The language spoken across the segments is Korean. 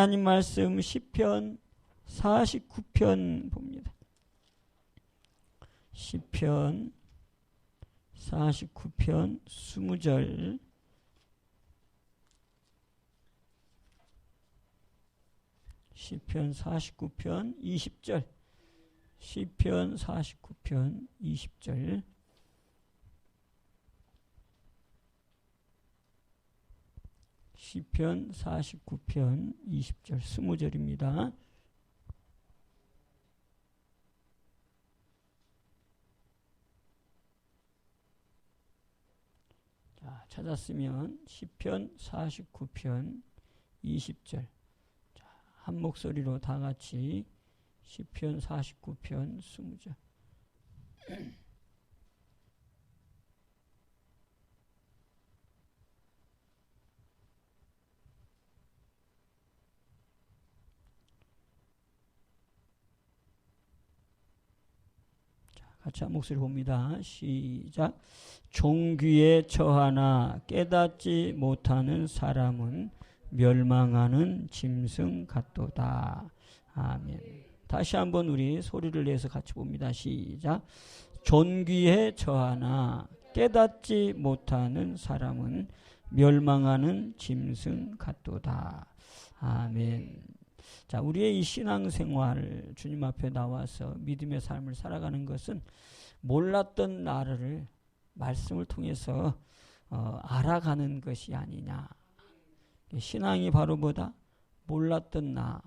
하나님 말씀 시편 49편 봅니다. 시편 49편 20절. 시편 49편 20절. 시편 49편 20절. 시편 49편 20절 20절입니다. 자, 찾았으면 시편 49편 20절. 자, 한 목소리로 다 같이 시편 49편 20절. 같이 한 목소리 봅니다. 시작. 종귀에 처하나 깨닫지 못하는 사람은 멸망하는 짐승 같도다. 아멘. 다시 한번 우리 소리를 내서 같이 봅니다. 시작. 존귀에 처하나 깨닫지 못하는 사람은 멸망하는 짐승 같도다. 아멘. 자, 우리의 이 신앙생활 주님 앞에 나와서 믿음의 삶을 살아가는 것은 몰랐던 나를 말씀을 통해서 알아가는 것이 아니냐. 신앙이 바로 뭐다? 몰랐던 나,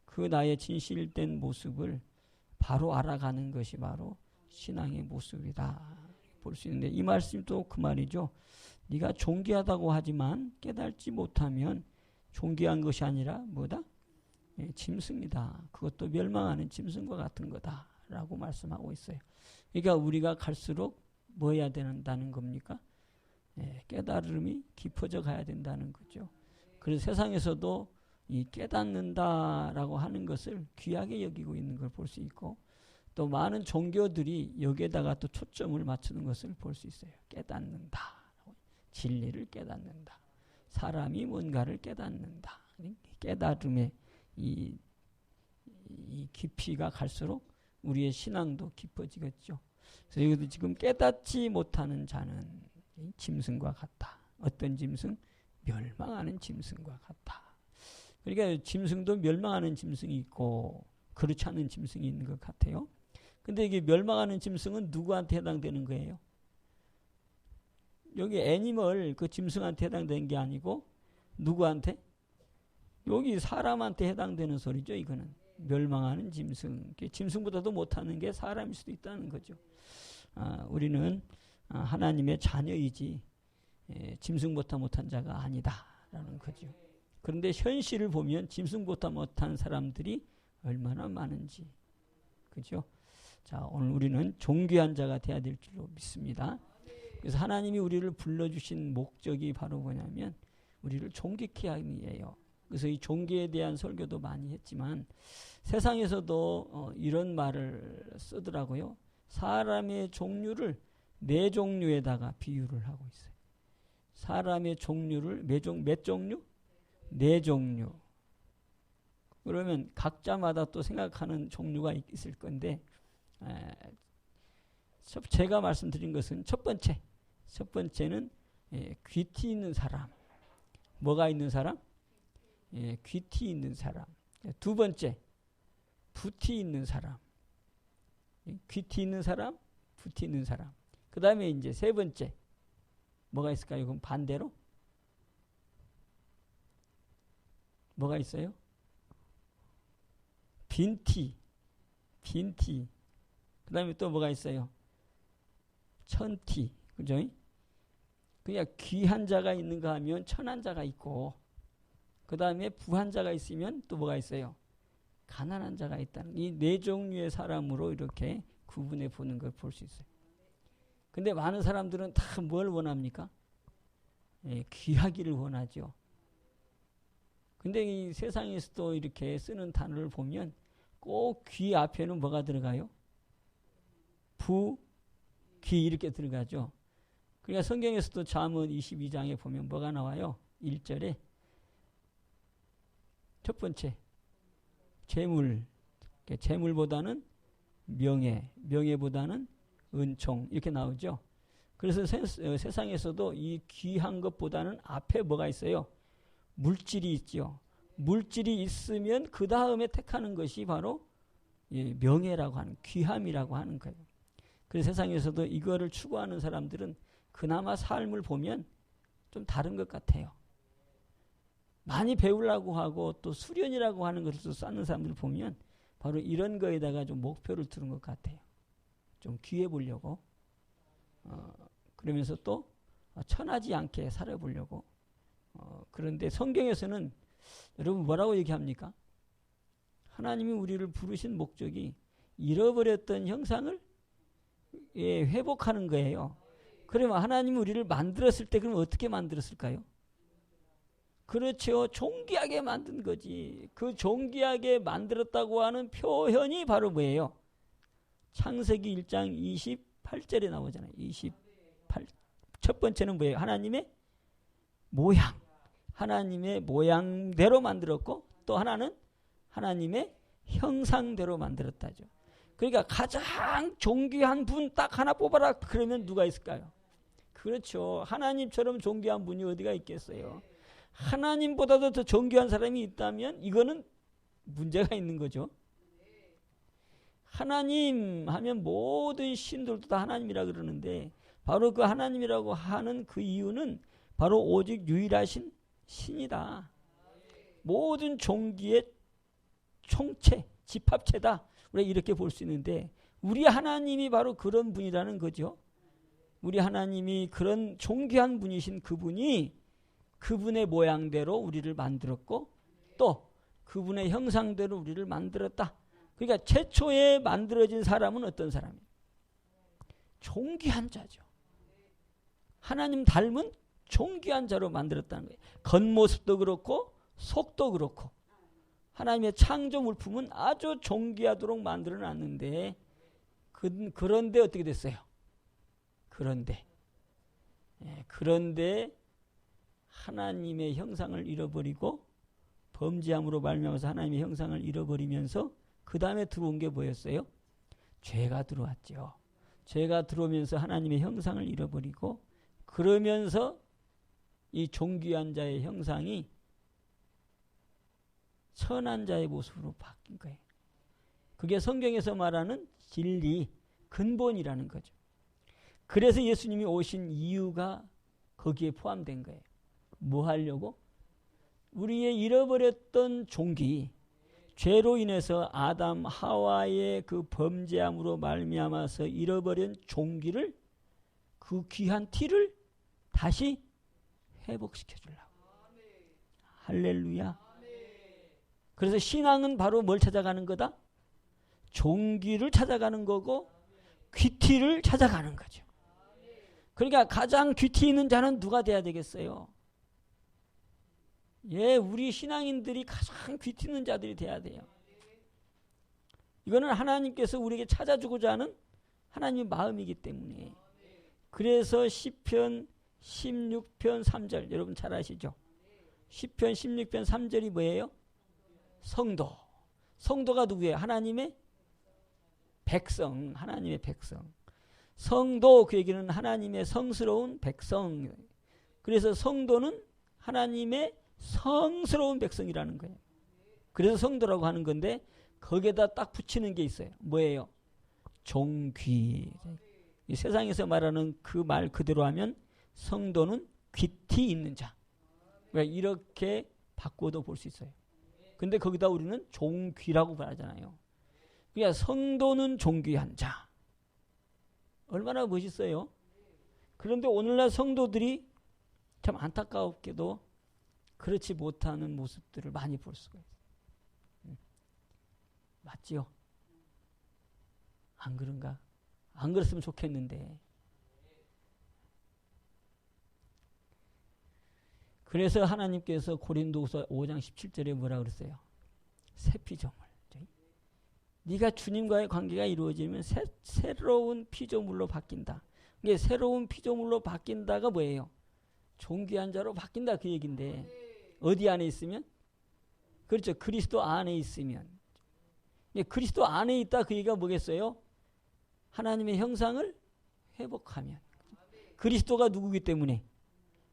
그 나의 진실된 모습을 바로 알아가는 것이 바로 신앙의 모습이다 볼 수 있는데, 이 말씀도 그 말이죠. 네가 존귀하다고 하지만 깨닫지 못하면 존귀한 것이 아니라 뭐다? 짐승이다. 그것도 멸망하는 짐승과 같은 거다라고 말씀하고 있어요. 그러니까 우리가 갈수록 뭐 해야 된다는 겁니까? 깨달음이 깊어져 가야 된다는 거죠. 그래서 세상에서도 이 깨닫는다라고 하는 것을 귀하게 여기고 있는 걸 볼 수 있고, 또 많은 종교들이 여기에다가 또 초점을 맞추는 것을 볼 수 있어요. 깨닫는다. 진리를 깨닫는다. 사람이 뭔가를 깨닫는다. 깨달음의 이 깊이가 갈수록 우리의 신앙도 깊어지겠죠. 그래서 여기도 지금 깨닫지 못하는 자는 짐승과 같다. 어떤 짐승? 멸망하는 짐승과 같다. 그러니까 짐승도 멸망하는 짐승이 있고 그렇지 않은 짐승이 있는 것 같아요. 근데 이게 멸망하는 짐승은 누구한테 해당되는 거예요? 여기 애니멀, 그 짐승한테 해당되는 게 아니고 누구한테? 여기 사람한테 해당되는 소리죠. 이거는 멸망하는 짐승. 짐승보다도 못하는 게 사람일 수도 있다는 거죠. 우리는 하나님의 자녀이지 짐승보다 못한 자가 아니다라는 거죠. 그런데 현실을 보면 짐승보다 못한 사람들이 얼마나 많은지, 그죠? 자, 오늘 우리는 존귀한 자가 되어야 될 줄로 믿습니다. 그래서 하나님이 우리를 불러주신 목적이 바로 뭐냐면 우리를 존귀케 하기 위해요. 그래서 이 존귀에 대한 설교도 많이 했지만 세상에서도 이런 말을 쓰더라고요. 사람의 종류를 네 종류에다가 비유를 하고 있어요. 사람의 종류를 몇 종류? 네 종류. 그러면 각자마다 또 생각하는 종류가 있을 건데, 제가 말씀드린 것은 첫 번째는 귀티 있는 사람. 뭐가 있는 사람? 귀티 있는 사람. 두 번째, 부티 있는 사람. 귀티 있는 사람, 부티 있는 사람. 그 다음에 이제 세 번째, 뭐가 있을까요? 그럼 반대로? 뭐가 있어요? 빈티. 그 다음에 또 뭐가 있어요? 천티. 그죠? 그냥 귀한 자가 있는가 하면 천한 자가 있고, 그 다음에 부한 자가 있으면 또 뭐가 있어요? 가난한 자가 있다는, 이 네 종류의 사람으로 이렇게 구분해 보는 걸 볼 수 있어요. 근데 많은 사람들은 다 뭘 원합니까? 귀하기를 원하죠. 근데 이 세상에서도 이렇게 쓰는 단어를 보면 꼭 귀 앞에는 뭐가 들어가요? 부, 귀 이렇게 들어가죠. 그러니까 성경에서도 잠언 22장에 보면 뭐가 나와요? 1절에 첫 번째 재물, 재물보다는 명예, 명예보다는 은총 이렇게 나오죠. 그래서 세상에서도 이 귀한 것보다는 앞에 뭐가 있어요? 물질이 있죠. 물질이 있으면 그 다음에 택하는 것이 바로 명예라고 하는, 귀함이라고 하는 거예요. 그래서 세상에서도 이거를 추구하는 사람들은 그나마 삶을 보면 좀 다른 것 같아요. 많이 배우려고 하고 또 수련이라고 하는 것을 쌓는 사람들을 보면 바로 이런 거에다가 좀 목표를 두는 것 같아요. 좀 귀해 보려고. 그러면서 또 천하지 않게 살아보려고. 그런데 성경에서는 여러분 뭐라고 얘기합니까? 하나님이 우리를 부르신 목적이 잃어버렸던 형상을 회복하는 거예요. 그러면 하나님이 우리를 만들었을 때 그럼 어떻게 만들었을까요? 그렇죠. 존귀하게 만든 거지. 그 존귀하게 만들었다고 하는 표현이 바로 뭐예요? 창세기 1장 28절에 나오잖아요. 28. 첫 번째는 뭐예요? 하나님의 모양. 하나님의 모양대로 만들었고 또 하나는 하나님의 형상대로 만들었다죠. 그러니까 가장 존귀한 분 딱 하나 뽑아라. 그러면 누가 있을까요? 그렇죠. 하나님처럼 존귀한 분이 어디가 있겠어요? 하나님보다도 더 존귀한 사람이 있다면 이거는 문제가 있는 거죠. 하나님 하면 모든 신들도 다 하나님이라 그러는데 바로 그 하나님이라고 하는 그 이유는 바로 오직 유일하신 신이다. 모든 종기의 총체, 집합체다. 우리가 이렇게 볼 수 있는데 우리 하나님이 바로 그런 분이라는 거죠. 우리 하나님이 그런 존귀한 분이신 그분이 그분의 모양대로 우리를 만들었고 또 그분의 형상대로 우리를 만들었다. 그러니까 최초에 만들어진 사람은 어떤 사람이에요? 존귀한 자죠. 하나님 닮은 존귀한 자로 만들었다는 거예요. 겉모습도 그렇고 속도 그렇고 하나님의 창조 물품은 아주 존귀하도록 만들어놨는데 그런데 어떻게 됐어요? 그런데 하나님의 형상을 잃어버리고 범죄함으로 말미암아서 하나님의 형상을 잃어버리면서 그 다음에 들어온 게 뭐였어요? 죄가 들어왔죠. 죄가 들어오면서 하나님의 형상을 잃어버리고 그러면서 이 존귀한 자의 형상이 선한 자의 모습으로 바뀐 거예요. 그게 성경에서 말하는 진리, 근본이라는 거죠. 그래서 예수님이 오신 이유가 거기에 포함된 거예요. 뭐 하려고? 우리의 잃어버렸던 존귀, 죄로 인해서 아담 하와의 그 범죄함으로 말미암아서 잃어버린 존귀를 그 귀한 티를 다시 회복시켜 주려고. 할렐루야. 그래서 신앙은 바로 뭘 찾아가는 거다? 존귀를 찾아가는 거고 귀티를 찾아가는 거죠. 그러니까 가장 귀티 있는 자는 누가 돼야 되겠어요? 우리 신앙인들이 가장 귀티 있는 자들이 돼야 돼요. 이거는 하나님께서 우리에게 찾아주고자 하는 하나님의 마음이기 때문에. 그래서 시편 16편 3절 여러분 잘 아시죠? 시편 16편 3절이 뭐예요? 성도. 성도가 누구예요? 하나님의 백성. 하나님의 백성. 성도 그 얘기는 하나님의 성스러운 백성. 그래서 성도는 하나님의 성스러운 백성이라는 거예요. 그래서 성도라고 하는 건데 거기에다 딱 붙이는 게 있어요. 뭐예요? 존귀. 이 세상에서 말하는 그 말 그대로 하면 성도는 귀티 있는 자. 이렇게 바꿔도 볼 수 있어요. 근데 거기다 우리는 존귀라고 말하잖아요. 그러니까 성도는 존귀한 자. 얼마나 멋있어요. 그런데 오늘날 성도들이 참 안타깝게도 그렇지 못하는 모습들을 많이 볼 수가 있어요. 맞지요? 안 그런가? 안 그랬으면 좋겠는데. 그래서 하나님께서 고린도후서 5장 17절에 뭐라 그랬어요? 새 피조물. 네가 주님과의 관계가 이루어지면 새로운 피조물로 바뀐다. 이게 새로운 피조물로 바뀐다가 뭐예요? 존귀한 자로 바뀐다 그 얘기인데 어디 안에 있으면? 그렇죠. 그리스도 안에 있으면. 그리스도 안에 있다 그 얘기가 뭐겠어요? 하나님의 형상을 회복하면. 그리스도가 누구기 때문에?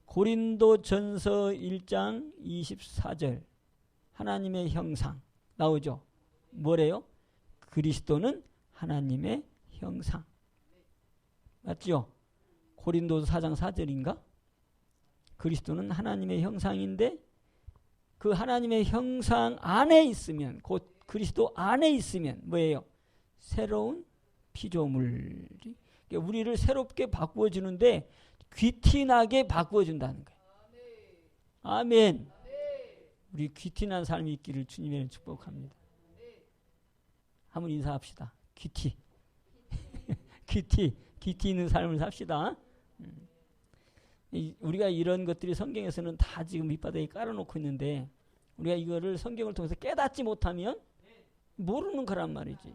고린도전서 1장 24절 하나님의 형상 나오죠. 뭐래요? 그리스도는 하나님의 형상. 맞죠? 고린도서 4장 4절인가? 그리스도는 하나님의 형상인데 그 하나님의 형상 안에 있으면, 곧 그리스도 안에 있으면 뭐예요? 새로운 피조물이 우리를 새롭게 바꾸어주는데 귀티나게 바꾸어준다는 거예요. 아멘. 우리 귀티난 삶이 있기를 주님의 축복합니다. 한번 인사합시다. 귀티. 귀티 있는 삶을 삽시다. 우리가 이런 것들이 성경에서는 다 지금 밑바닥에 깔아놓고 있는데 우리가 이거를 성경을 통해서 깨닫지 못하면 모르는 거란 말이지.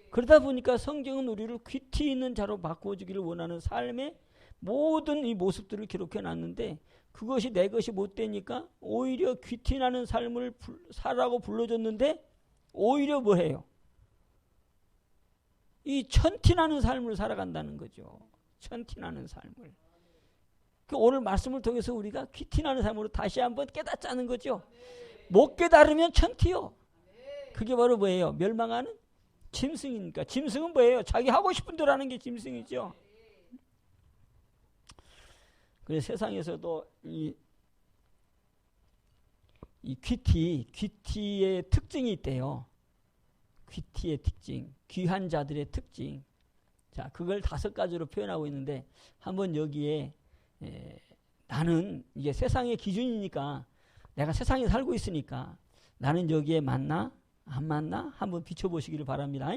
그러다 보니까 성경은 우리를 귀티 있는 자로 바꾸어주기를 원하는 삶의 모든 이 모습들을 기록해 놨는데 그것이 내 것이 못 되니까 오히려 귀티나는 삶을 살라고 불러줬는데 오히려 뭐해요? 이 천티나는 삶을 살아간다는 거죠. 천티나는 삶을. 오늘 말씀을 통해서 우리가 귀티나는 삶으로 다시 한번 깨닫자는 거죠. 못 깨달으면 천티요. 그게 바로 뭐예요? 멸망하는 짐승이니까. 짐승은 뭐예요? 자기 하고 싶은 대로 하는 게 짐승이죠. 그래서 세상에서도 이 귀티의 특징이 있대요. 귀티의 특징, 귀한 자들의 특징. 자, 그걸 5가지로 표현하고 있는데 한번 여기에 나는 이게 세상의 기준이니까 내가 세상에 살고 있으니까 나는 여기에 맞나 안 맞나 한번 비춰보시기를 바랍니다.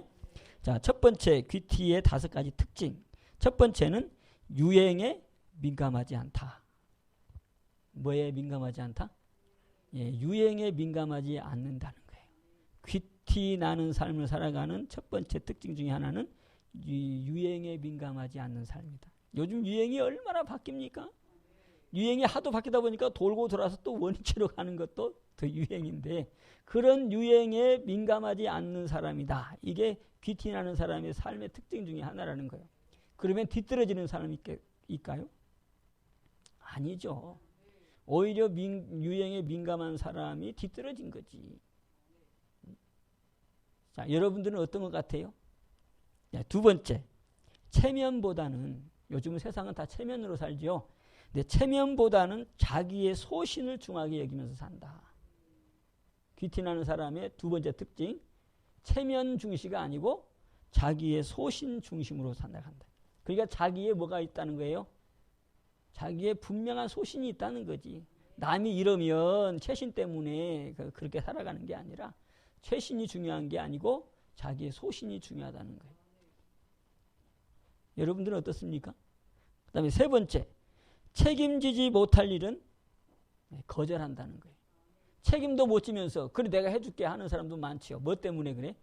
자, 첫 번째 귀티의 5가지 특징. 첫 번째는 유행에 민감하지 않다. 뭐에 민감하지 않다? 유행에 민감하지 않는다는 거예요. 귀티 나는 삶을 살아가는 첫 번째 특징 중에 하나는 유행에 민감하지 않는 삶이다. 요즘 유행이 얼마나 바뀝니까? 유행이 하도 바뀌다 보니까 돌고 돌아서 또 원위치로 가는 것도 더 유행인데 그런 유행에 민감하지 않는 사람이다. 이게 귀티나는 사람의 삶의 특징 중에 하나라는 거예요. 그러면 뒤떨어지는 사람이 있을까요? 아니죠. 오히려 유행에 민감한 사람이 뒤떨어진 거지. 자, 여러분들은 어떤 것 같아요? 자, 두 번째, 체면보다는 요즘은 세상은 다 체면으로 살죠. 근데 체면보다는 자기의 소신을 중하게 여기면서 산다. 귀티나는 사람의 두 번째 특징, 체면 중시가 아니고 자기의 소신 중심으로 산다. 그러니까 자기의 뭐가 있다는 거예요? 자기의 분명한 소신이 있다는 거지. 남이 이러면 최신 때문에 그렇게 살아가는 게 아니라 최신이 중요한 게 아니고 자기의 소신이 중요하다는 거예요. 여러분들은 어떻습니까? 그 다음에 세 번째, 책임지지 못할 일은 거절한다는 거예요. 책임도 못 지면서 그래 내가 해줄게 하는 사람도 많지요. 뭐 때문에 그래?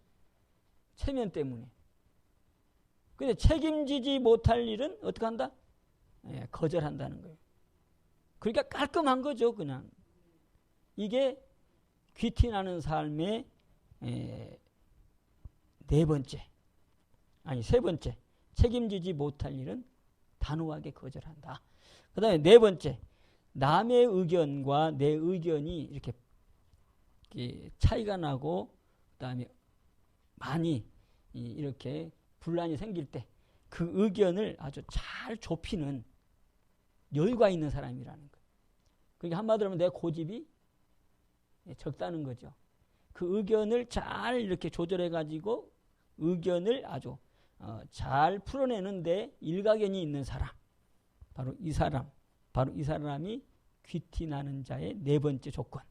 체면 때문에. 근데 책임지지 못할 일은 어떻게 한다? 거절한다는 거예요. 그러니까 깔끔한 거죠, 그냥. 이게 귀티나는 삶의 세 번째. 책임지지 못할 일은 단호하게 거절한다. 그 다음에 네 번째, 남의 의견과 내 의견이 이렇게 차이가 나고 그 다음에 많이 이렇게 분란이 생길 때 그 의견을 아주 잘 좁히는 여유가 있는 사람이라는 거예요. 그러니까 한마디로 하면 내 고집이 적다는 거죠. 그 의견을 잘 이렇게 조절해가지고 의견을 아주 잘 풀어내는데 일가견이 있는 사람. 바로 이 사람이 귀티나는 자의 네 번째 조건.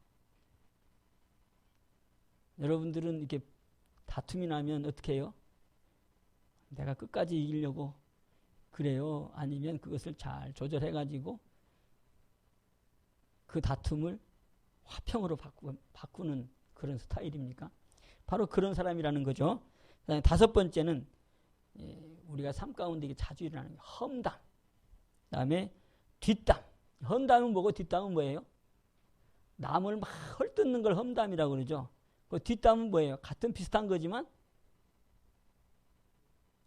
여러분들은 이렇게 다툼이 나면 어떻게 해요? 내가 끝까지 이기려고 그래요? 아니면 그것을 잘 조절해가지고 그 다툼을 화평으로 바꾸는 그런 스타일입니까? 바로 그런 사람이라는 거죠. 그다음에 다섯 번째는 우리가 삶 가운데 자주 일어나는 험담. 그다음에 뒷담. 험담은 뭐고 뒷담은 뭐예요? 남을 막 헐뜯는 걸 험담이라고 그러죠. 그 뒷담은 뭐예요? 같은 비슷한 거지만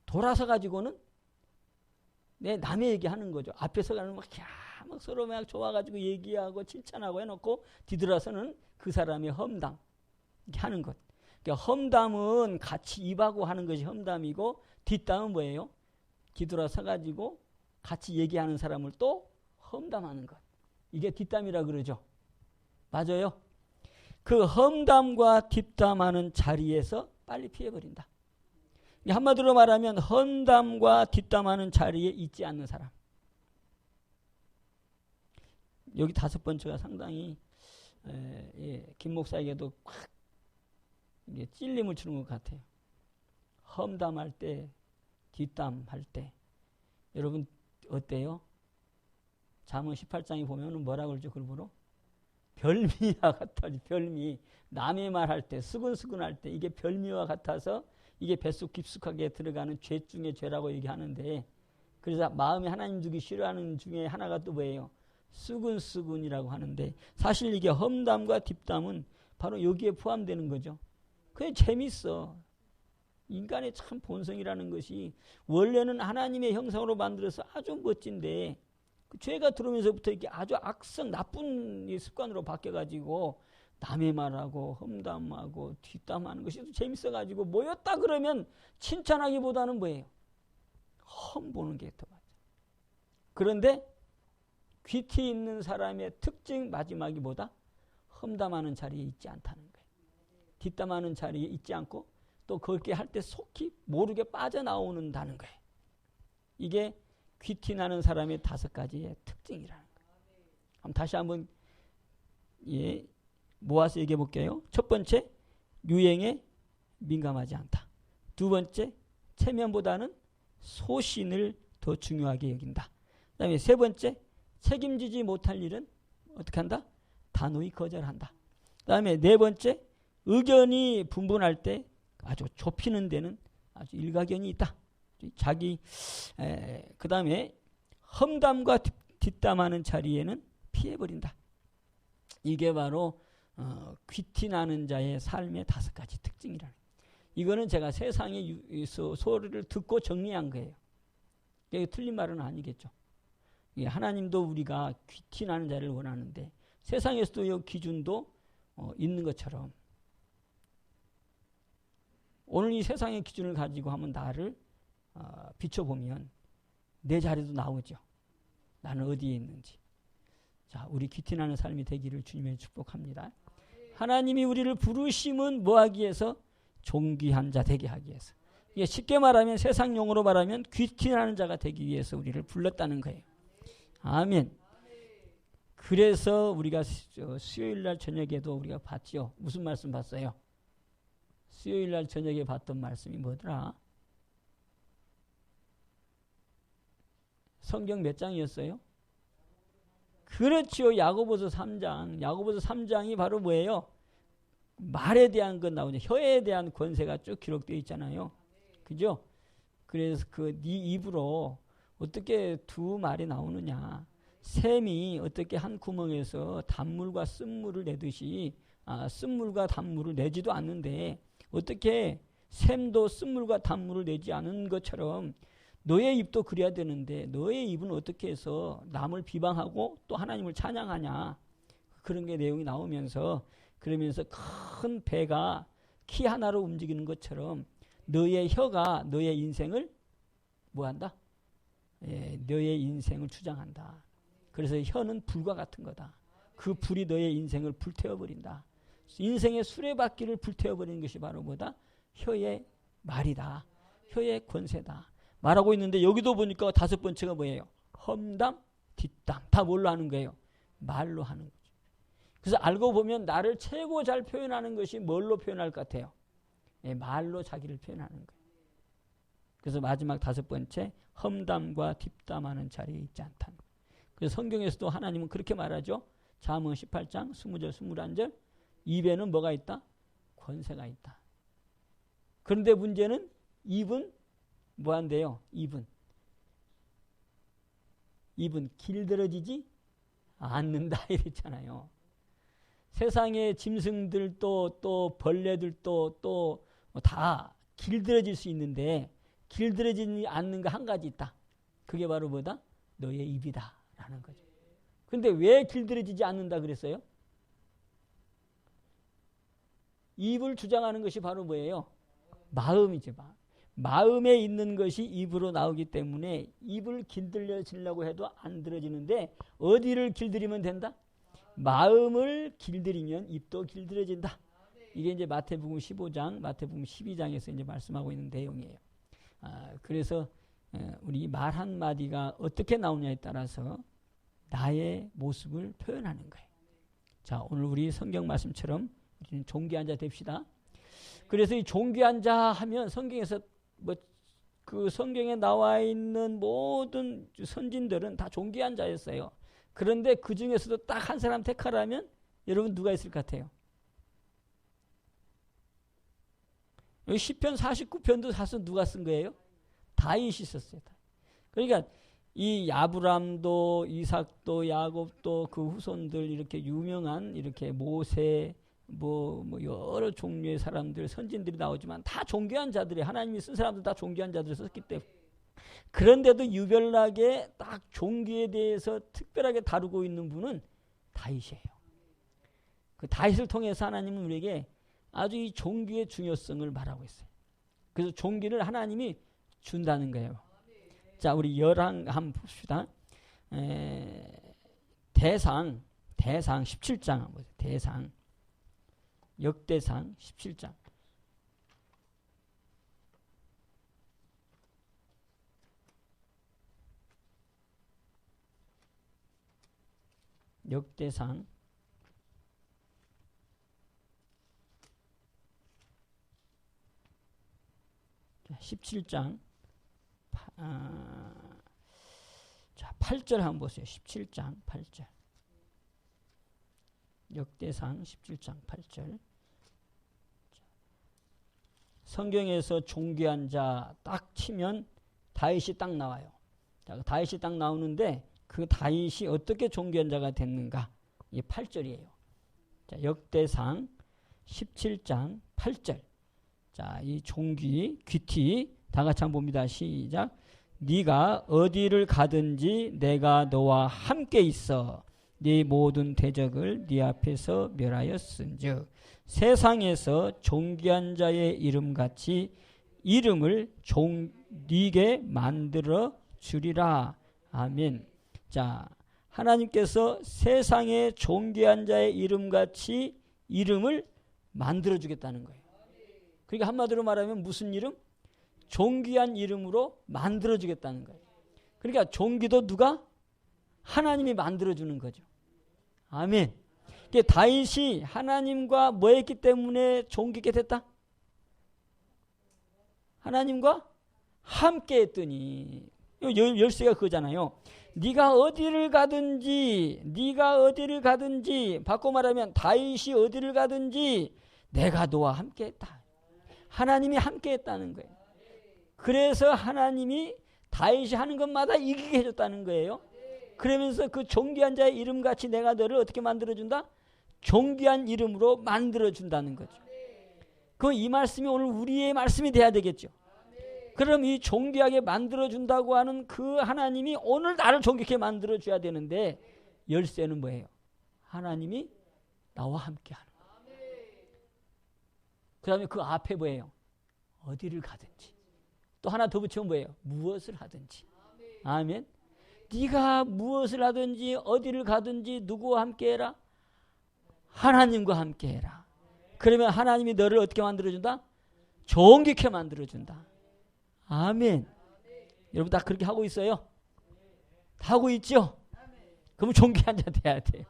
돌아서 가지고는 내 남의 얘기하는 거죠. 앞에서 가는 막 서로 막 좋아가지고 얘기하고 칭찬하고 해놓고 뒤돌아서는 그 사람의 험담 이렇게 하는 것. 그러니까 험담은 같이 입하고 하는 것이 험담이고 뒷담은 뭐예요? 뒤돌아서 가지고 같이 얘기하는 사람을 또 험담하는 것. 이게 뒷담이라 그러죠. 맞아요. 그 험담과 뒷담하는 자리에서 빨리 피해버린다. 한마디로 말하면 험담과 뒷담하는 자리에 있지 않는 사람. 여기 5번째가 상당히 김 목사에게도 확 찔림을 주는 것 같아요. 험담할 때, 뒷담할 때. 여러분 어때요? 잠언 18장에 보면 뭐라고 그러죠? 그러므로 별미와 같아. 별미. 남의 말할 때, 수근수근할 때 이게 별미와 같아서 이게 뱃속 깊숙하게 들어가는 죄 중에 죄라고 얘기하는데, 그래서 마음에 하나님 주기 싫어하는 중에 하나가 또 뭐예요? 수근수근이라고 하는데, 사실 이게 험담과 뒷담은 바로 여기에 포함되는 거죠. 그게 재밌어. 인간의 참 본성이라는 것이 원래는 하나님의 형상으로 만들어서 아주 멋진데 그 죄가 들어오면서부터 이렇게 아주 악성 나쁜 습관으로 바뀌어가지고 남의 말하고 험담하고 뒷담하는 것이 재밌어가지고 모였다 그러면 칭찬하기보다는 뭐예요? 험보는 게 더 맞아. 그런데 귀티 있는 사람의 특징 마지막이 뭐다? 험담하는 자리에 있지 않다는 거예요. 뒷담하는 자리에 있지 않고 또 그렇게 할 때 속히 모르게 빠져나오는다는 거예요. 이게 귀티 나는 사람의 5가지의 특징이라는 거예요. 그럼 다시 한번 모아서 얘기해 볼게요. 첫 번째, 유행에 민감하지 않다. 두 번째, 체면보다는 소신을 더 중요하게 여긴다. 그 다음에 세 번째, 책임지지 못할 일은 어떻게 한다? 단호히 거절한다. 그 다음에 네 번째, 의견이 분분할 때 아주 좁히는 데는 아주 일가견이 있다. 그 다음에 험담과 뒷담하는 자리에는 피해버린다. 이게 바로 귀티나는 자의 삶의 5가지 특징이라는 거예요. 이거는 제가 세상의 소리를 듣고 정리한 거예요. 이게 틀린 말은 아니겠죠. 하나님도 우리가 귀티나는 자를 원하는데 세상에서도 이 기준도 있는 것처럼 오늘 이 세상의 기준을 가지고 한번 나를 비춰보면 내 자리도 나오죠. 나는 어디에 있는지. 자, 우리 귀티나는 삶이 되기를 주님의 축복합니다. 하나님이 우리를 부르심은 뭐하기 위해서? 존귀한 자 되게 하기 위해서. 이게 쉽게 말하면 세상 용어로 말하면 귀티나는 자가 되기 위해서 우리를 불렀다는 거예요. 아멘. 그래서 우리가 수요일날 저녁에도 우리가 봤죠. 무슨 말씀 봤어요? 수요일날 저녁에 봤던 말씀이 뭐더라? 성경 몇 장이었어요? 그렇죠. 야고보서 3장. 야고보서 3장이 바로 뭐예요? 말에 대한 건 나오죠. 혀에 대한 권세가 쭉 기록되어 있잖아요. 그죠? 그래서 네 입으로 어떻게 두 말이 나오느냐. 샘이 어떻게 한 구멍에서 단물과 쓴물을 내듯이 쓴물과 단물을 내지도 않는데 어떻게 샘도 쓴물과 단물을 내지 않은 것처럼 너의 입도 그래야 되는데 너의 입은 어떻게 해서 남을 비방하고 또 하나님을 찬양하냐. 그런 게 내용이 나오면서 그러면서 큰 배가 키 하나로 움직이는 것처럼 너의 혀가 너의 인생을 뭐한다? 너의 인생을 주장한다. 그래서 혀는 불과 같은 거다. 그 불이 너의 인생을 불태워버린다. 인생의 수레바퀴를 불태워버리는 것이 바로 뭐다? 혀의 말이다. 혀의 권세다. 말하고 있는데 여기도 보니까 5번째가 뭐예요? 험담, 뒷담. 다 뭘로 하는 거예요? 말로 하는 거죠. 그래서 알고 보면 나를 최고 잘 표현하는 것이 뭘로 표현할 것 같아요? 말로 자기를 표현하는 거예요. 그래서 마지막 5번째, 험담과 뒷담하는 자리에 있지 않다는 거예요. 그래서 성경에서도 하나님은 그렇게 말하죠. 잠언 18장 20절 21절 입에는 뭐가 있다? 권세가 있다. 그런데 문제는 입은 뭐한대요? 입은 길들어지지 않는다 이랬잖아요. 세상의 짐승들도 또 벌레들도 또 다 길들여질 수 있는데 길들여지지 않는 거 한 가지 있다. 그게 바로 뭐다? 너의 입이다 라는 거죠. 근데 왜 길들여지지 않는다 그랬어요? 입을 주장하는 것이 바로 뭐예요? 마음이죠. 마음에 있는 것이 입으로 나오기 때문에 입을 길들여지려고 해도 안 들어지는데 어디를 길들이면 된다? 마음을 길들이면 입도 길들여진다. 이게 이제 마태복음 15장, 마태복음 12장에서 이제 말씀하고 있는 내용이에요. 그래서 우리 말 한마디가 어떻게 나오냐에 따라서 나의 모습을 표현하는 거예요. 자, 오늘 우리 성경 말씀처럼 존귀한 자 됩시다. 그래서 이 존귀한 자 하면 성경에서 그 성경에 나와 있는 모든 선진들은 다 존귀한 자였어요. 그런데 그 중에서도 딱 한 사람 택하라면 여러분 누가 있을 것 같아요? 여기 시편 49편도 사실 누가 쓴 거예요? 다윗이 썼어요. 그러니까 이 아브람도 이삭도 야곱도 그 후손들 이렇게 유명한 이렇게 모세 뭐 여러 종류의 사람들 선진들이 나오지만 다 존귀한 자들이 하나님이 쓴 사람들 다 존귀한 자들을 썼기 때문에 그런데도 유별나게 딱 존귀에 대해서 특별하게 다루고 있는 분은 다윗이에요. 그 다윗을 통해서 하나님은 우리에게 아주 이 존귀의 중요성을 말하고 있어요. 그래서 존귀를 하나님이 준다는 거예요. 자, 우리 열왕 한번 봅시다. 대상 17장 한번 보세요. 대상 역대상 17장. 역대상 17장 자 8절 한번 보세요. 17장 8절. 역대상 17장 8절. 성경에서 존귀한 자 딱 치면 다윗이 딱 나와요. 자, 다윗이 딱 나오는데 그 다윗이 어떻게 존귀한 자가 됐는가? 이게 8절이에요. 자, 역대상 17장 8절. 자, 이 존귀 귀티 다 같이 한번 봅니다. 시작. 네가 어디를 가든지 내가 너와 함께 있어 네 모든 대적을 네 앞에서 멸하였은즉 세상에서 존귀한 자의 이름같이 이름을 네게 만들어 주리라. 아멘. 자, 하나님께서 세상에 존귀한 자의 이름같이 이름을 만들어 주겠다는 거예요. 그러니까 한마디로 말하면 무슨 이름? 존귀한 이름으로 만들어 주겠다는 거예요. 그러니까 존귀도 누가? 하나님이 만들어 주는 거죠. 아멘. 다윗이 하나님과 뭐 했기 때문에 존귀게 됐다? 하나님과 함께 했더니 열쇠가 그거잖아요. 네가 어디를 가든지 바꿔 말하면 다윗이 어디를 가든지 내가 너와 함께 했다. 하나님이 함께 했다는 거예요. 그래서 하나님이 다윗이 하는 것마다 이기게 해줬다는 거예요. 그러면서 그 존귀한 자의 이름같이 내가 너를 어떻게 만들어준다? 존귀한 이름으로 만들어준다는 거죠. 그럼 이 말씀이 오늘 우리의 말씀이 돼야 되겠죠. 그럼 이 존귀하게 만들어준다고 하는 그 하나님이 오늘 나를 존귀하게 만들어줘야 되는데 열쇠는 뭐예요? 하나님이 나와 함께하는 거예요. 그 다음에 그 앞에 뭐예요? 어디를 가든지. 또 하나 더 붙이면 뭐예요? 무엇을 하든지. 아멘. 네가 무엇을 하든지 어디를 가든지 누구와 함께해라? 하나님과 함께해라. 그러면 하나님이 너를 어떻게 만들어준다? 존귀케 만들어준다. 아멘. 여러분 다 그렇게 하고 있어요? 다 하고 있죠? 그러면 존귀한 자 돼야 돼요.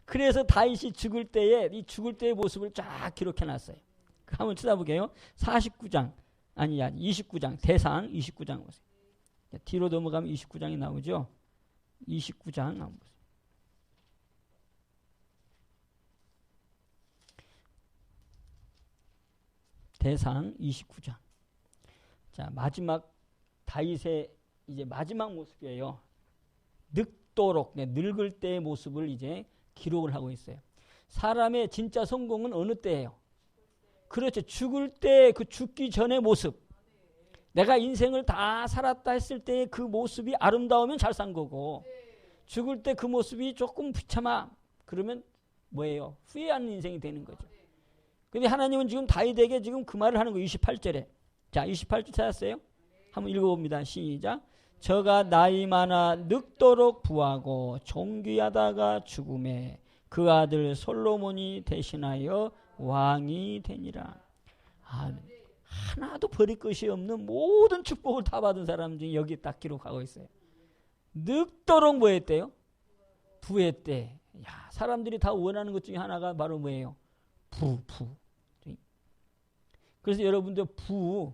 그래서 다윗이 죽을 때에 이 죽을 때의 모습을 쫙 기록해놨어요. 한번 쳐다보게요. 29장 29장 대상 29장 보세요. 뒤로 넘어가면 29장이 나오죠. 29장 한번 보세요. 대상 29장. 자, 마지막 다윗의 이제 마지막 모습이에요. 늙도록 늙을 때의 모습을 이제 기록을 하고 있어요. 사람의 진짜 성공은 어느 때예요? 그렇죠. 죽을 때 그 죽기 전의 모습. 내가 인생을 다 살았다 했을 때의 그 모습이 아름다우면 잘 산 거고 죽을 때 그 모습이 조금 비참하 그러면 뭐예요? 후회하는 인생이 되는 거죠. 근데 하나님은 지금 다윗에게 지금 그 말을 하는 거예요. 28절에. 자, 28절 찾았어요? 한번 읽어봅니다. 시작. 저가 나이 많아 늙도록 부하고 존귀하다가 죽음에 그 아들 솔로몬이 대신하여 왕이 되니라. 하나도 버릴 것이 없는 모든 축복을 다 받은 사람 중에 여기 딱 기록하고 있어요. 늙도록 뭐 했대요? 부했대. 야, 사람들이 다 원하는 것 중에 하나가 바로 뭐예요? 부. 그래서 여러분들 부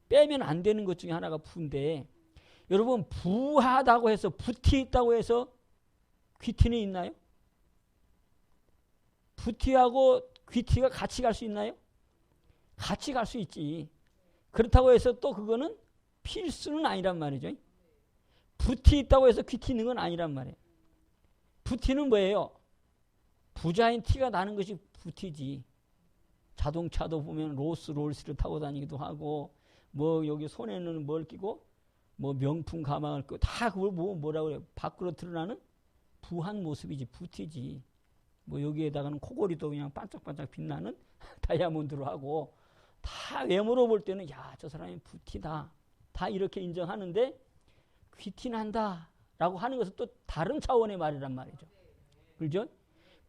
빼면 안 되는 것 중에 하나가 부인데 여러분 부하다고 해서 부티 있다고 해서 귀티는 있나요? 부티하고 귀티가 같이 갈 수 있나요? 같이 갈 수 있지. 그렇다고 해서 또 그거는 필수는 아니란 말이죠. 부티 있다고 해서 귀티 있는 건 아니란 말이에요. 부티는 뭐예요? 부자인 티가 나는 것이 부티지. 자동차도 보면 롤스를 타고 다니기도 하고 뭐 여기 손에는 뭘 끼고 뭐 명품 가방을 끼고 다 그걸 뭐라고 그래요? 밖으로 드러나는 부한 모습이지. 부티지. 뭐 여기에다가는 코골이도 그냥 반짝반짝 빛나는 다이아몬드로 하고 다 외모로 볼 때는 야, 저 사람이 부티다. 다 이렇게 인정하는데 귀티난다 라고 하는 것은 또 다른 차원의 말이란 말이죠. 그렇죠?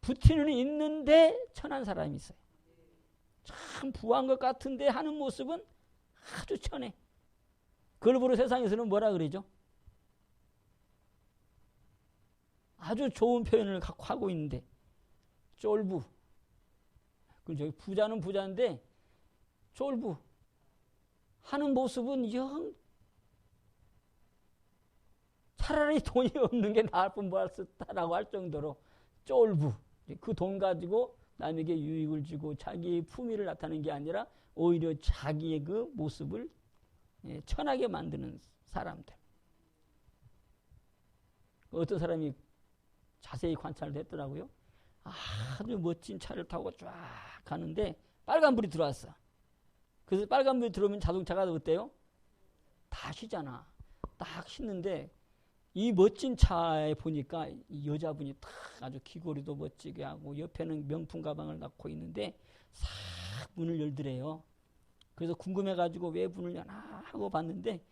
부티는 있는데 천한 사람이 있어요. 참 부한 것 같은데 하는 모습은 아주 천해. 그걸 보러 세상에서는 뭐라 그러죠? 아주 좋은 표현을 갖고 하고 있는데 쫄부. 그렇죠? 부자는 부자인데 쫄부. 하는 모습은 영 차라리 돈이 없는 게 나을 뿐 뭐 할 수 없다라고 할 정도로 쫄부. 그 돈 가지고 남에게 유익을 주고 자기의 품위를 나타내는 게 아니라 오히려 자기의 그 모습을 천하게 만드는 사람들. 어떤 사람이 자세히 관찰을 했더라고요. 아주 멋진 차를 타고 쫙 가는데 빨간불이 들어왔어. 그래서 빨간불이 들어오면 자동차가 어때요? 다 쉬잖아. 딱 쉬는데 이 멋진 차에 보니까 이 여자분이 딱 아주 귀걸이도 멋지게 하고 옆에는 명품 가방을 갖고 있는데 싹 문을 열더래요. 그래서 궁금해가지고 왜 문을 여나 하고 봤는데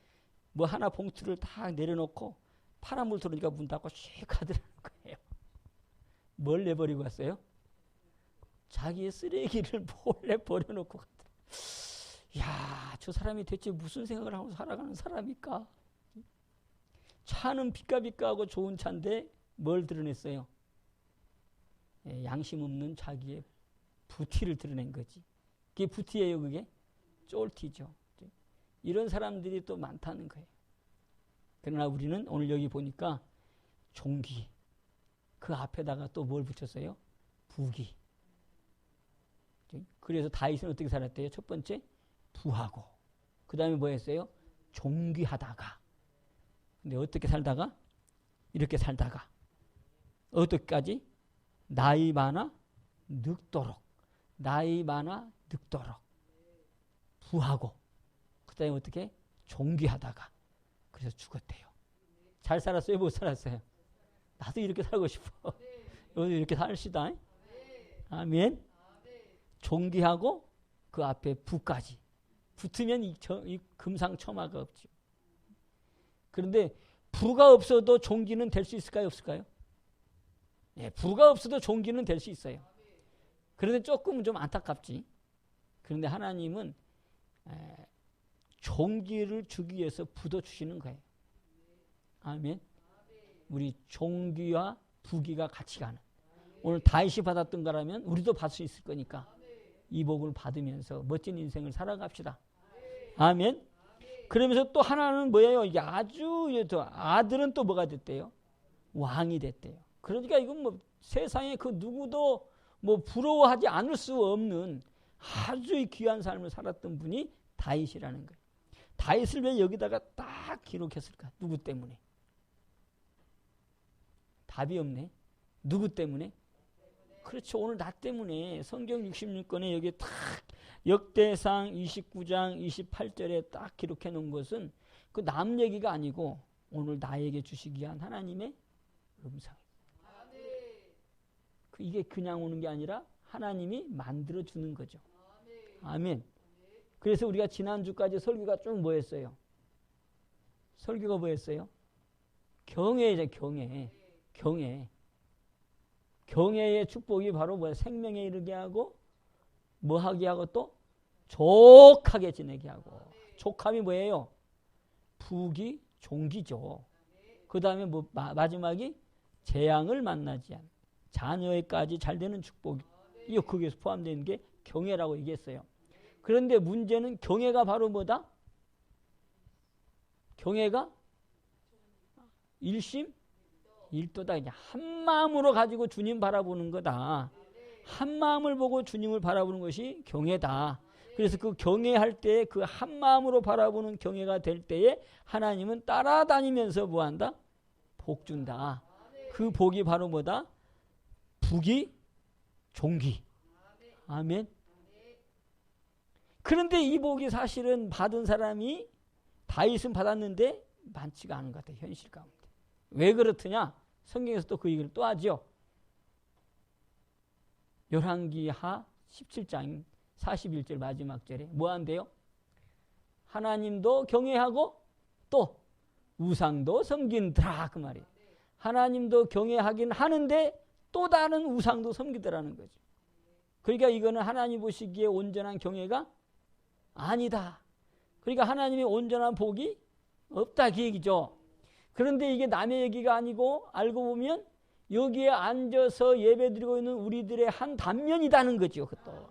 뭐 하나 봉투를 딱 내려놓고 파란불 들어오니까 문 닫고 씩 가더라는 거예요. 뭘 내버리고 갔어요? 자기의 쓰레기를 몰래 버려놓고 갔더라. 이야, 저 사람이 대체 무슨 생각을 하고 살아가는 사람일까? 차는 비까비까하고 좋은 차인데 뭘 드러냈어요? 양심 없는 자기의 부티를 드러낸 거지. 그게 부티예요, 그게? 쫄티죠. 이런 사람들이 또 많다는 거예요. 그러나 우리는 오늘 여기 보니까 종기. 그 앞에다가 또 뭘 붙였어요? 부기. 그래서 다윗은 어떻게 살았대요? 첫 번째, 부하고. 그 다음에 뭐 했어요? 존귀하다가. 근데 어떻게 살다가? 이렇게 살다가. 어떻게까지? 나이 많아 늙도록. 나이 많아 늙도록. 부하고. 그 다음에 어떻게? 존귀하다가. 그래서 죽었대요. 잘 살았어요? 못 살았어요? 나도 이렇게 살고 싶어. 오늘 이렇게 살시다. 아멘. 존귀하고 그 앞에 부까지. 붙으면 이 금상첨화가 없죠. 그런데 부가 없어도 존귀는 될 수 있을까요? 없을까요? 네, 부가 없어도 존귀는 될 수 있어요. 그런데 조금 좀 안타깝지. 그런데 하나님은 존귀를 주기 위해서 부도 주시는 거예요. 아멘. 우리 존귀와 부귀가 같이 가는. 오늘 다윗이 받았던 거라면 우리도 받을 수 있을 거니까 이 복을 받으면서 멋진 인생을 살아갑시다. 아멘. 그러면서 또 하나는 뭐예요? 이게 아들은 또 뭐가 됐대요? 왕이 됐대요. 그러니까 이건 뭐 세상에 그 누구도 뭐 부러워하지 않을 수 없는 아주 귀한 삶을 살았던 분이 다윗이라는 거예요. 다윗을 왜 여기다가 딱 기록했을까? 누구 때문에? 답이 없네. 누구 때문에? 그렇죠. 오늘 나 때문에 성경 66권에 여기 딱 역대상 29장 28절에 딱 기록해 놓은 것은 그 남 얘기가 아니고 오늘 나에게 주시기 위한 하나님의 음성. 이게 그냥 오는 게 아니라 하나님이 만들어 주는 거죠. 아멘. 그래서 우리가 지난주까지 설교가 좀 뭐였어요? 설교가 뭐였어요? 경외죠. 경외. 경외의 축복이 바로 뭐야? 생명에 이르게 하고 뭐 하게 하고 또 족하게 지내게 하고. 족함이 뭐예요? 부귀 종기죠. 그 다음에 뭐 마지막이 재앙을 만나지 않는 자녀에까지 잘 되는 축복이 거기에서 포함되어 있는 게 경외라고 얘기했어요. 그런데 문제는 경외가 바로 뭐다? 경외가 일심 일도다. 이제 한 마음으로 가지고 주님 바라보는 거다. 한 마음을 보고 주님을 바라보는 것이 경외다. 그래서 그 경외할 때 그 한 마음으로 바라보는 경외가 될 때에 하나님은 따라다니면서 뭐한다? 복 준다. 그 복이 바로 뭐다? 부귀 종기. 아멘. 그런데 이 복이 사실은 받은 사람이 다윗은 받았는데 많지가 않은 것 같아요. 현실 가운데. 왜 그렇더냐? 성경에서 또 그 얘기를 또 하죠. 열왕기하 17장 41절 마지막 절에 뭐 한대요? 하나님도 경외하고 또 우상도 섬긴더라 그 말이에요. 하나님도 경외하긴 하는데 또 다른 우상도 섬기더라는 거죠. 그러니까 이거는 하나님 보시기에 온전한 경외가 아니다. 그러니까 하나님의 온전한 복이 없다 그 얘기죠. 그런데 이게 남의 얘기가 아니고 알고 보면 여기에 앉아서 예배드리고 있는 우리들의 한 단면이다는 거죠. 그것도.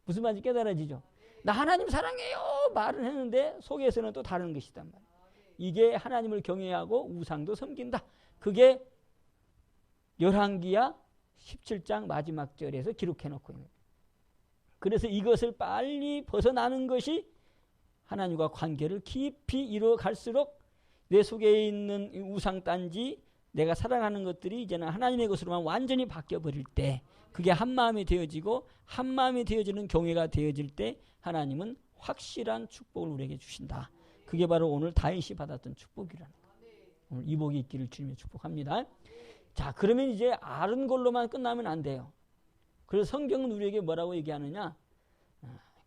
무슨 말인지 깨달아지죠. 나 하나님 사랑해요 말은 했는데 속에서는 또 다른 것이단 말이에요. 이게 하나님을 경외하고 우상도 섬긴다. 그게 열왕기야 17장 마지막 절에서 기록해 놓고 있는 거예요. 그래서 이것을 빨리 벗어나는 것이 하나님과 관계를 깊이 이루어갈수록 내 속에 있는 우상단지 내가 사랑하는 것들이 이제는 하나님의 것으로만 완전히 바뀌어버릴 때 그게 한마음이 되어지고 한마음이 되어지는 경외가 되어질 때 하나님은 확실한 축복을 우리에게 주신다. 그게 바로 오늘 다윗이 받았던 축복이라는 거예요. 오늘 이 복이 있기를 주님의 축복합니다. 자, 그러면 이제 아는 걸로만 끝나면 안 돼요. 그래서 성경은 우리에게 뭐라고 얘기하느냐?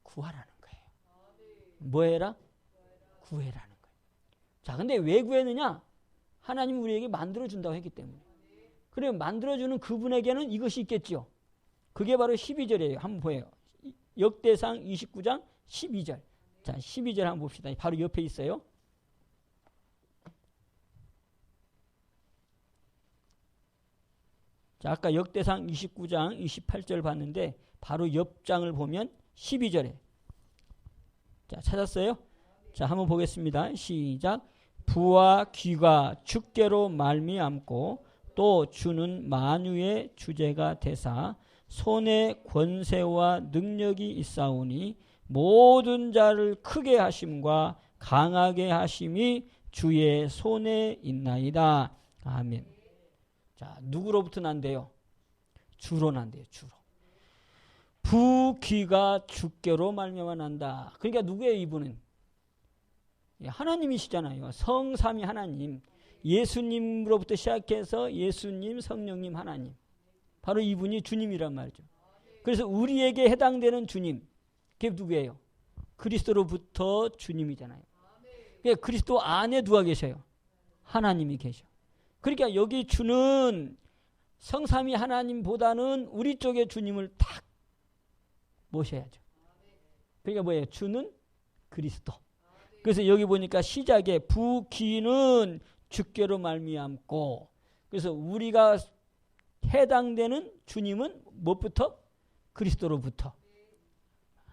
구하라는 거예요. 뭐 해라? 구해라는 거예요. 자, 근데 왜 구했느냐? 하나님 우리에게 만들어준다고 했기 때문에. 그러면 만들어주는 그분에게는 이것이 있겠죠. 그게 바로 12절이에요. 한번 보여요. 역대상 29장 12절. 자, 12절 한번 봅시다. 바로 옆에 있어요. 자, 아까 역대상 29장 28절 봤는데 바로 옆 장을 보면 12절에. 자, 찾았어요? 자, 한번 보겠습니다. 시작. 부와 귀가 주께로 말미암고 또 주는 만유의 주제가 되사 손에 권세와 능력이 있사오니 모든 자를 크게 하심과 강하게 하심이 주의 손에 있나이다. 아멘. 자, 누구로부터 난대요? 주로 난대요. 주로. 부귀가 주께로 말미암아 난다. 그러니까 누구예요 이분은? 하나님이시잖아요. 성삼위 하나님. 예수님으로부터 시작해서 예수님, 성령님, 하나님. 바로 이분이 주님이란 말이죠. 그래서 우리에게 해당되는 주님. 그게 누구예요? 그리스도로부터 주님이잖아요. 그러니까 그리스도 안에 누가 계셔요? 하나님이 계셔. 그러니까 여기 주는 성삼위 하나님보다는 우리 쪽에 주님을 딱 모셔야죠. 그러니까 뭐예요? 주는 그리스도. 그래서 여기 보니까 시작에 부귀는 주께로 말미암고, 그래서 우리가 해당되는 주님은 무엇부터? 그리스도로부터.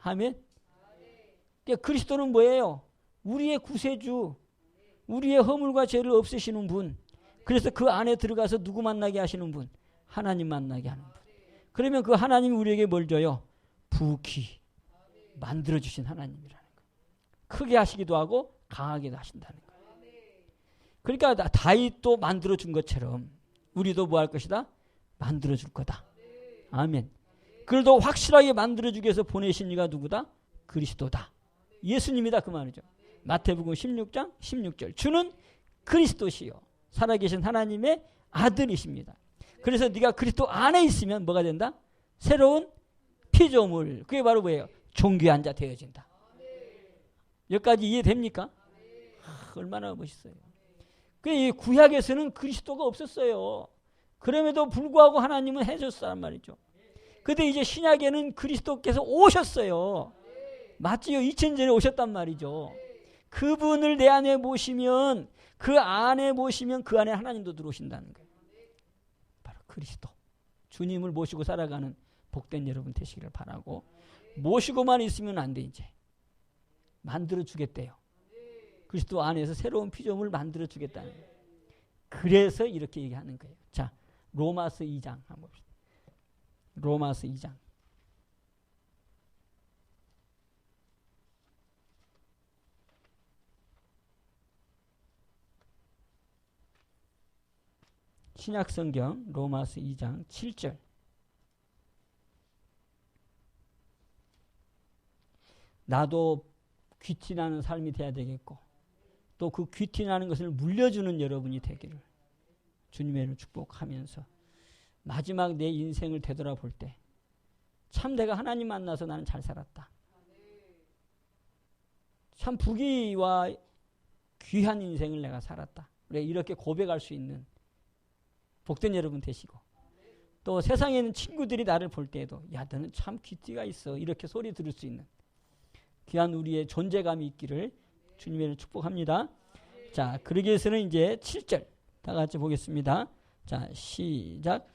아멘. 그러니까 그리스도는 뭐예요? 우리의 구세주, 우리의 허물과 죄를 없애시는 분. 그래서 그 안에 들어가서 누구 만나게 하시는 분? 하나님 만나게 하는 분. 그러면 그 하나님이 우리에게 뭘 줘요? 부귀. 만들어주신 하나님이라는 거예요. 크게 하시기도 하고 강하게도 하신다는 거예요. 그러니까 다윗도 만들어준 것처럼 우리도 뭐 할 것이다? 만들어줄 거다. 아멘. 그걸 더 확실하게 만들어주기 위해서 보내신 이가 누구다? 그리스도다. 예수님이다 그 말이죠. 마태복음 16장 16절. 주는 그리스도시요 살아계신 하나님의 아들이십니다. 그래서 네가 그리스도 안에 있으면 뭐가 된다? 새로운 피조물. 그게 바로 뭐예요? 존귀한 자 되어진다. 여기까지 이해됩니까? 얼마나 멋있어요. 그 구약에서는 그리스도가 없었어요. 그럼에도 불구하고 하나님은 해줬단 말이죠. 근데 이제 신약에는 그리스도께서 오셨어요. 맞지요? 2000전에 오셨단 말이죠. 그분을 내 안에 모시면 그 안에 모시면 그 안에 하나님도 들어오신다는 거예요. 바로 그리스도. 주님을 모시고 살아가는 복된 여러분 되시기를 바라고, 모시고만 있으면 안 돼. 이제 만들어 주겠대요. 그리스도 안에서 새로운 피조물을 만들어 주겠다는 거예요. 그래서 이렇게 얘기하는 거예요. 자, 로마서 2장 한번 봅시다. 로마서 2장. 신약성경 로마서 2장 7절. 나도 귀티나는 삶이 돼야 되겠고 또 그 귀티나는 것을 물려주는 여러분이 되기를 주님의 이름으로 축복하면서 마지막 내 인생을 되돌아볼 때 참 내가 하나님 만나서 나는 잘 살았다. 참 부귀와 귀한 인생을 내가 살았다. 그래 이렇게 고백할 수 있는 복된 여러분 되시고, 또 세상에 있는 친구들이 나를 볼 때에도 야 너는 참 귀티가 있어 이렇게 소리 들을 수 있는 귀한 우리의 존재감이 있기를 주님의 축복합니다. 자, 그러기 위해서는 이제 7절 다 같이 보겠습니다. 자, 시작.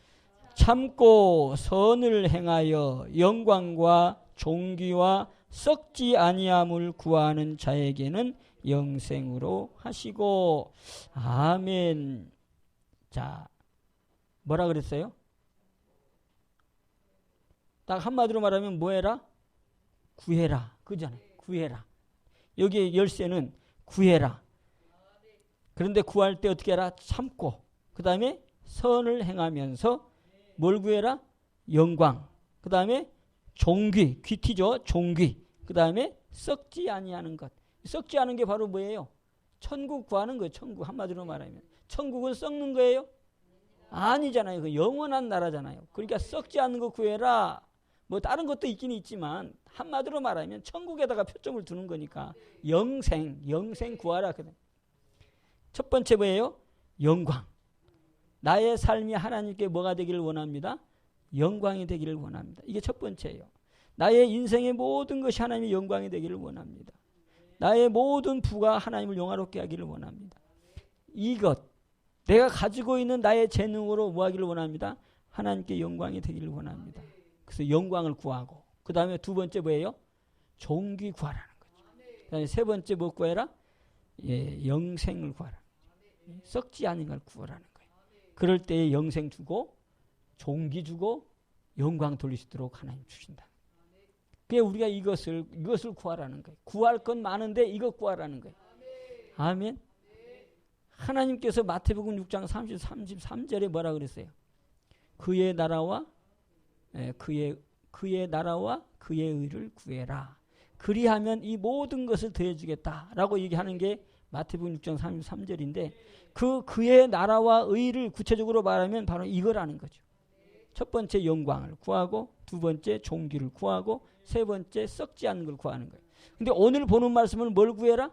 참고 선을 행하여 영광과 존귀와 썩지 아니함을 구하는 자에게는 영생으로 하시고. 아멘. 자, 뭐라 그랬어요? 딱 한마디로 말하면 뭐 해라? 구해라. 그잖아요. 구해라. 여기에 열쇠는 구해라. 그런데 구할 때 어떻게 해라? 참고. 그 다음에 선을 행하면서 뭘 구해라? 영광. 그 다음에 존귀. 귀티죠. 존귀. 그 다음에 썩지 아니하는 것. 썩지 않은 게 바로 뭐예요? 천국 구하는 거예요. 천국. 한마디로 말하면. 천국은 썩는 거예요? 아니잖아요. 그 영원한 나라잖아요. 그러니까 썩지 않는 거 구해라. 뭐 다른 것도 있긴 있지만 한마디로 말하면 천국에다가 표점을 두는 거니까 영생 구하라. 첫 번째 뭐예요? 영광. 나의 삶이 하나님께 뭐가 되기를 원합니다? 영광이 되기를 원합니다. 이게 첫 번째예요. 나의 인생의 모든 것이 하나님의 영광이 되기를 원합니다. 나의 모든 부가 하나님을 영화롭게 하기를 원합니다. 이것 내가 가지고 있는 나의 재능으로 뭐 하기를 원합니다? 하나님께 영광이 되기를 원합니다. 그래서 영광을 구하고, 그 다음에 두 번째 뭐예요? 존귀 구하라는 거죠. 그 다음에 세 번째 뭐 구해라? 영생을 구하라. 썩지 않은 걸 구하라는 거예요. 그럴 때에 영생 주고 존귀 주고 영광 돌릴 수 있도록 하나님 주신다. 그게 우리가 이것을 구하라는 거예요. 구할 건 많은데 이것 구하라는 거예요. 아멘. 하나님께서 마태복음 6장 33절에 뭐라 그랬어요? 그의 나라와 그의 나라와 그의 의를 구해라. 그리하면 이 모든 것을 더해주겠다라고 얘기하는 게 마태복음 6장 33절인데 그의 나라와 의를 구체적으로 말하면 바로 이거라는 거죠. 첫 번째 영광을 구하고, 두 번째 존귀를 구하고, 세 번째 썩지 않는 걸 구하는 거예요. 근데 오늘 보는 말씀은 뭘 구해라?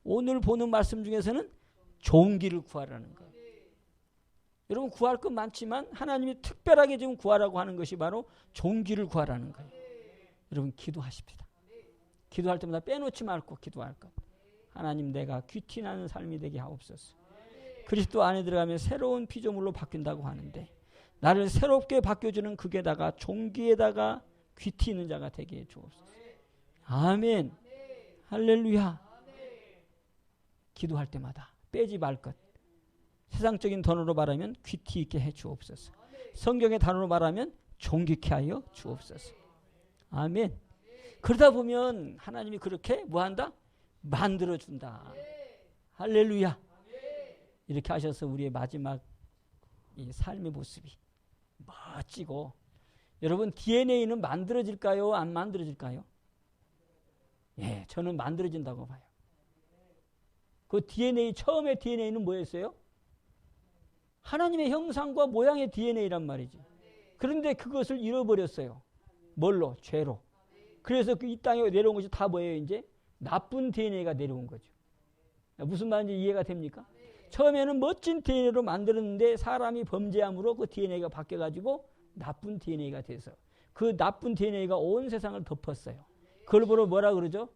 오늘 보는 말씀 중에서는 존귀를 구하라는 거예요. 여러분 구할 것 많지만 하나님이 특별하게 지금 구하라고 하는 것이 바로 존귀를 구하라는 거예요. 여러분 기도하십시다. 기도할 때마다 빼놓지 말고 기도할 것. 하나님 내가 귀티나는 삶이 되게 하옵소서. 그리스도 안에 들어가면 새로운 피조물로 바뀐다고 하는데 나를 새롭게 바뀌어주는 극에다가 존귀에다가 귀티 있는 자가 되게 해 주옵소서. 아멘. 할렐루야. 기도할 때마다 빼지 말 것. 세상적인 단어로 말하면 귀티 있게 해 주옵소서. 성경의 단어로 말하면 존귀케 하여 주옵소서. 아멘. 그러다 보면 하나님이 그렇게 뭐한다? 만들어준다. 할렐루야. 이렇게 하셔서 우리의 마지막 이 삶의 모습이 멋지고 여러분 DNA는 만들어질까요? 안 만들어질까요? 예, 저는 만들어진다고 봐요. 그 DNA, 처음에 DNA는 뭐였어요? 하나님의 형상과 모양의 DNA란 말이지. 그런데 그것을 잃어버렸어요. 뭘로? 죄로. 그래서 이 땅에 내려온 것이 다 뭐예요? 이제 나쁜 DNA가 내려온 거죠. 무슨 말인지 이해가 됩니까? 처음에는 멋진 DNA로 만들었는데 사람이 범죄함으로 그 DNA가 바뀌어가지고 나쁜 DNA가 돼서 그 나쁜 DNA가 온 세상을 덮었어요. 그걸 보러 뭐라 그러죠?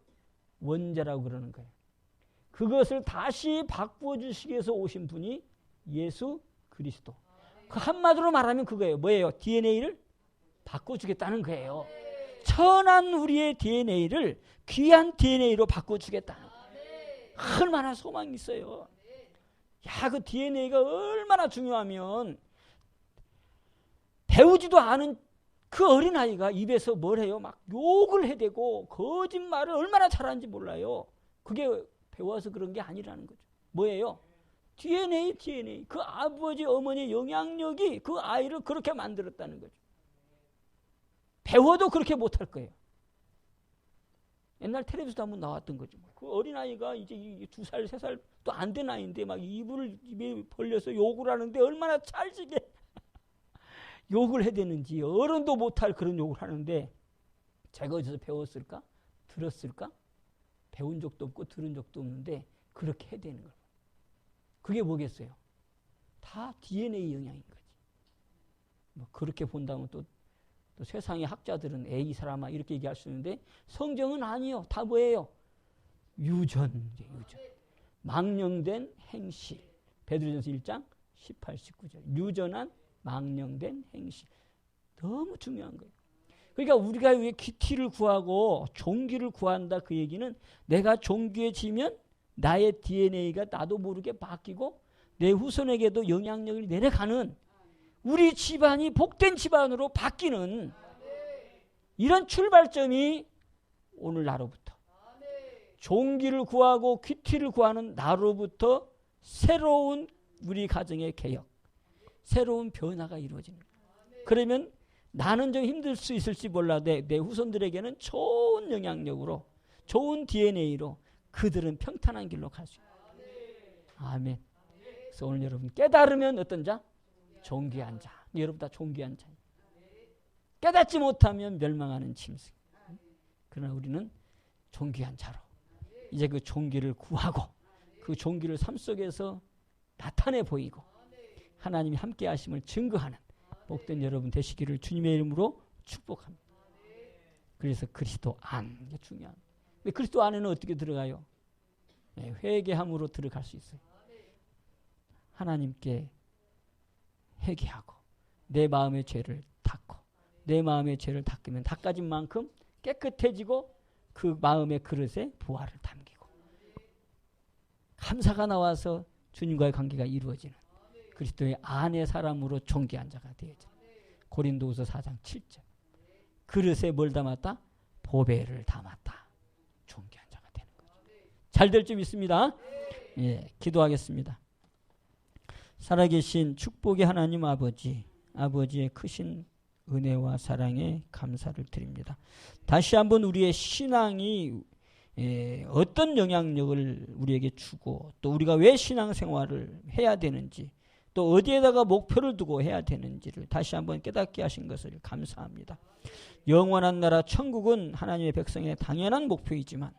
원죄라고 그러는 거예요. 그것을 다시 바꾸어 주시기 위해서 오신 분이 예수 그리스도. 그 한마디로 말하면 그거예요. 뭐예요? DNA를 바꿔주겠다는 거예요. 천한 우리의 DNA를 귀한 DNA로 바꿔주겠다는 거예요. 얼마나 소망이 있어요. 야, 그 DNA가 얼마나 중요하면 배우지도 않은 그 어린아이가 입에서 뭘 해요? 막 욕을 해대고 거짓말을 얼마나 잘하는지 몰라요. 그게 배워서 그런 게 아니라는 거죠. 뭐예요? DNA. 그 아버지, 어머니의 영향력이 그 아이를 그렇게 만들었다는 거죠. 배워도 그렇게 못할 거예요. 옛날 텔레비전도 한번 나왔던 거죠. 그 어린아이가 이제 2살, 3살 또 안 된 아이인데 막 입에 벌려서 욕을 하는데 얼마나 찰지게 욕을 해야 되는지 어른도 못할 그런 욕을 하는데 제가 어디서 배웠을까? 들었을까? 배운 적도 없고 들은 적도 없는데 그렇게 해야 되는 거예요. 그게 뭐겠어요? 다 DNA 영향인 거지. 뭐 그렇게 본다면 또 세상의 학자들은 에이 사람아 이렇게 얘기할 수 있는데 성경은 아니요. 다 뭐예요? 유전. 망령된 행실. 베드로전서 1장 18, 19절. 유전한 망령된 행실. 너무 중요한 거예요. 그러니까 우리가 왜 귀티를 구하고 종기를 구한다 그 얘기는 내가 종귀해지면 나의 DNA가 나도 모르게 바뀌고 내 후손에게도 영향력을 내려가는 우리 집안이 복된 집안으로 바뀌는 이런 출발점이 오늘 나로부터 종기를 구하고 귀티를 구하는 나로부터 새로운 우리 가정의 개혁, 새로운 변화가 이루어지는 거예요. 그러면 나는 좀 힘들 수 있을지 몰라도 내 후손들에게는 좋은 영향력으로 좋은 DNA로 그들은 평탄한 길로 갈 수 있어요. 아멘. 그래서 오늘 여러분 깨달으면 어떤 자? 존귀한 자. 여러분 다 존귀한 자. 깨닫지 못하면 멸망하는 짐승. 그러나 우리는 존귀한 자로 이제 그 존귀를 구하고 그 존귀를 삶 속에서 나타내 보이고 하나님이 함께 하심을 증거하는 복된 여러분 되시기를 주님의 이름으로 축복합니다. 그래서 그리스도 안, 이게 중요합니다. 근데 그리스도 안에는 어떻게 들어가요? 네, 회개함으로 들어갈 수 있어요. 하나님께 회개하고 내 마음의 죄를 닦고 내 마음의 죄를 닦으면 닦아진 만큼 깨끗해지고 그 마음의 그릇에 부활을 담기고 감사가 나와서 주님과의 관계가 이루어지는 그리스도의 안의 사람으로 존귀한 자가 되어져. 고린도후서 4장 7절. 그릇에 뭘 담았다? 보배를 담았다. 존귀한 자가 되는 거죠. 잘 될 줄 믿습니다. 예, 기도하겠습니다. 살아계신 축복의 하나님 아버지, 아버지의 크신 은혜와 사랑에 감사를 드립니다. 다시 한번 우리의 신앙이 어떤 영향력을 우리에게 주고 또 우리가 왜 신앙생활을 해야 되는지 또 어디에다가 목표를 두고 해야 되는지를 다시 한번 깨닫게 하신 것을 감사합니다. 영원한 나라 천국은 하나님의 백성의 당연한 목표이지만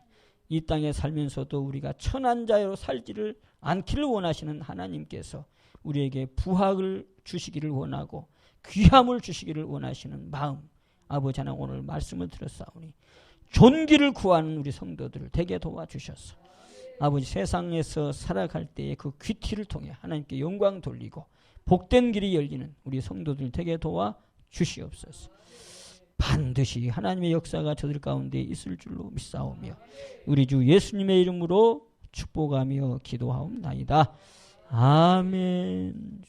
이 땅에 살면서도 우리가 천한 자로 살지를 않기를 원하시는 하나님께서 우리에게 부학을 주시기를 원하고 귀함을 주시기를 원하시는 마음 아버지 하나님 오늘 말씀을 들었사오니 존귀를 구하는 우리 성도들을 되게 도와주셔서 아버지 세상에서 살아갈 때에 그 귀티를 통해 하나님께 영광 돌리고 복된 길이 열리는 우리 성도들 되게 도와주시옵소서. 반드시 하나님의 역사가 저들 가운데 있을 줄로 믿사오며 우리 주 예수님의 이름으로 축복하며 기도하옵나이다. 아멘.